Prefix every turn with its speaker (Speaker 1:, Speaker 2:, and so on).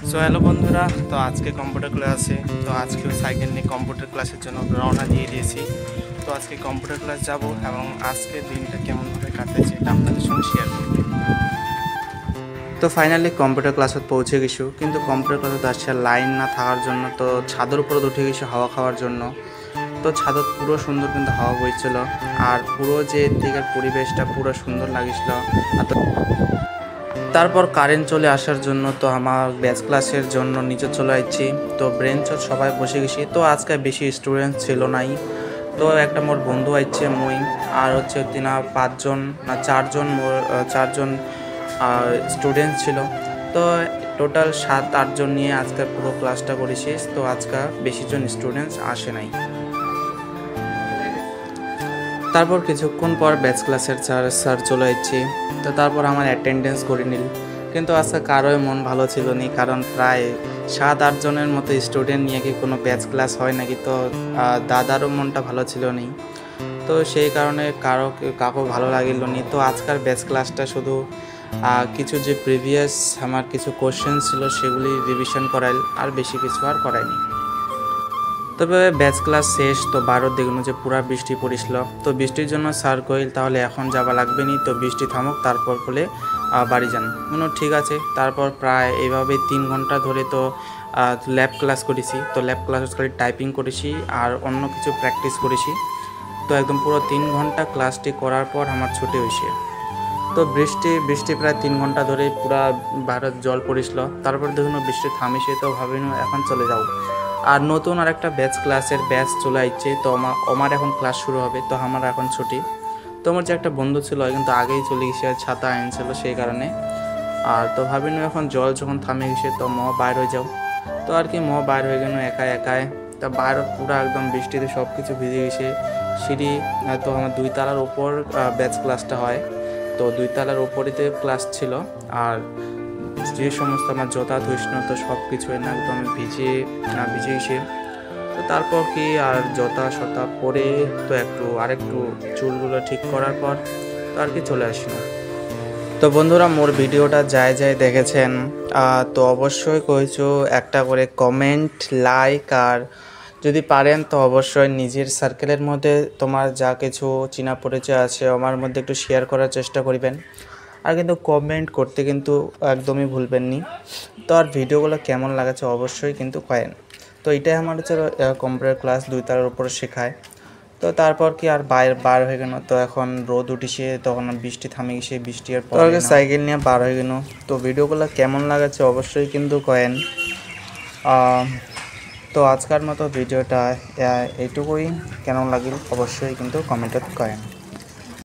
Speaker 1: So hello বন্ধুরা, তো আজকে কম্পিউটার ক্লাস আছে। তো আজকেও সাইকেল নিয়ে কম্পিউটার ক্লাসের জন্য রওনা দিয়ে দিয়েছি। তো আজকে কম্পিউটার ক্লাস যাব এবং আজকে দিনটা কেমনভাবে কাটেছে এটা আপনাদের সঙ্গে শেয়ার করব। তো ফাইনালি কম্পিউটার ক্লাসত পৌঁছে গেছি, কিন্তু কম্পিউটার ক্লাসত আসছে লাইন না থাকার জন্য তো ছাদের উপরে উঠে গেছি হাওয়া খাওয়ার জন্য। তো ছাদত পুরো সুন্দর কিন্তু হাওয়া বইছিল, আর পুরো যে দিকের পরিবেশটা পুরো সুন্দর লাগিছিল। আর তারপর কারেন্ট চলে আসার জন্য তো আমার ব্যাচ ক্লাসের জন্য নিচে চলে আসছি। তো ব্রেঞ্চত সবাই বসে গেছি। তো আজকে বেশি স্টুডেন্ট ছিল নাই। তো একটা মোর বন্ধু আসছে মুই, আর হচ্ছে তিনা পাঁচজন না চারজন স্টুডেন্ট ছিল। তো টোটাল 7-8 জন নিয়ে আজকে পুরো ক্লাসটা করেছি। তো আজকে বেশিজন স্টুডেন্টস আসে নাই। তারপর কিছুক্ষণ পর ব্যাচ ক্লাসের স্যার চলে আসছে। তো তারপর আমার অ্যাটেন্ডেন্স করে নিল, কিন্তু আজকে কারোই মন ভালো ছিল না, কারণ প্রায় 7-8 জনের মতো স্টুডেন্ট নিয়ে কি কোনো ব্যাচ ক্লাস হয় নাকি। তো দাদারও মনটা ভালো ছিল না, তো সেই কারণে কাকু ভালো লাগিল নি। তো আজকের ব্যাচ ক্লাসটা শুধু কিছু যে প্রিভিয়াস আমার কিছু কোশ্চেন ছিল সেগুলি রিভিশন করাইল, আর বেশি কিছু আর করায়নি। তবে ব্যাচ ক্লাস শেষ। তো 12 দেখুন যে পুরা বৃষ্টি পড়িছিল। তো বৃষ্টির জন্য স্যার কইল তাহলে এখন যাবা লাগবে নি, তো বৃষ্টি থামুক তারপর বলে বাড়ি যান। ঠিক আছে। তারপর প্রায় এইভাবে 3 ঘন্টা ধরে তো ল্যাব ক্লাস করেছি। তো ল্যাব ক্লাস খালি টাইপিং করেছি আর অন্য কিছু প্র্যাকটিস করেছি। তো একদম পুরো 3 ঘন্টা ক্লাসটি করার পর আমার ছুটি হয়েছে। তো বৃষ্টি প্রায় 3 ঘন্টা ধরে পুরা বাইরে জল পড়িছিল। তারপর দেখুন বৃষ্টি থামিছে, তো ভাবিনি এখন চলে যাও। আর নতুন আর একটা ক্লাসের ব্যাচ চলে আসছে। তো আমার এখন ক্লাস শুরু হবে, তো আমার এখন ছুটি। তো আমার যে একটা বন্ধু ছিল কিন্তু আগেই চলে গেছে, ছাতা আনছিল সেই কারণে। আর তো ভাবিনি এখন জল যখন থামে গেছে তো বাইর হয়ে যাও। তো আর কি বাইর হয়ে গেল একাই। তা বাইরে পুরো একদম বৃষ্টিতে সব কিছু ভিজে গেছে। সিঁড়ি তো আমার 2 তলার ওপর ব্যাচ ক্লাসটা হয়। তো 2 তলার ওপরেতে ক্লাস ছিল। আর যে সমস্ত আমার জোতা ধুইছিল তো সব কিছু না একদম ভিজে গেছে। তো তারপর কি আর জোতা সতা পরে তো আরেকটু চুলগুলো ঠিক করার পর তো আর কি চলে আসলো। তো বন্ধুরা মোর ভিডিওটা যায় দেখেছেন, তো অবশ্যই কইছো একটা করে কমেন্ট, লাইক, আর যদি পারেন তো অবশ্যই নিজের সার্কেলের মধ্যে তোমার যা কিছু চেনা পরিচয় আছে আমার মধ্যে একটু শেয়ার করার চেষ্টা করবেন। আর কিন্তু কমেন্ট করতে কিন্তু একদমই ভুলবেন নি। তো আর ভিডিওগুলো কেমন লাগাচ্ছে অবশ্যই কিন্তু কয়েন। তো এটাই আমার হচ্ছে কম্পিউটার ক্লাস 2 তালার উপরে শেখায়। তো তারপর কি আর বার হয়ে গেল। তো এখন রোদ উঠিছে, তখন বৃষ্টি থামে গেছে, বৃষ্টি আর পরে সাইকেল নিয়ে বার হয়ে গেল। তো ভিডিওগুলো কেমন লাগাচ্ছে অবশ্যই কিন্তু কয়েন। তো আজকের মতো ভিডিওটা এইটুকুই, কেমন লাগিল অবশ্যই কিন্তু কমেন্টে কয়েন।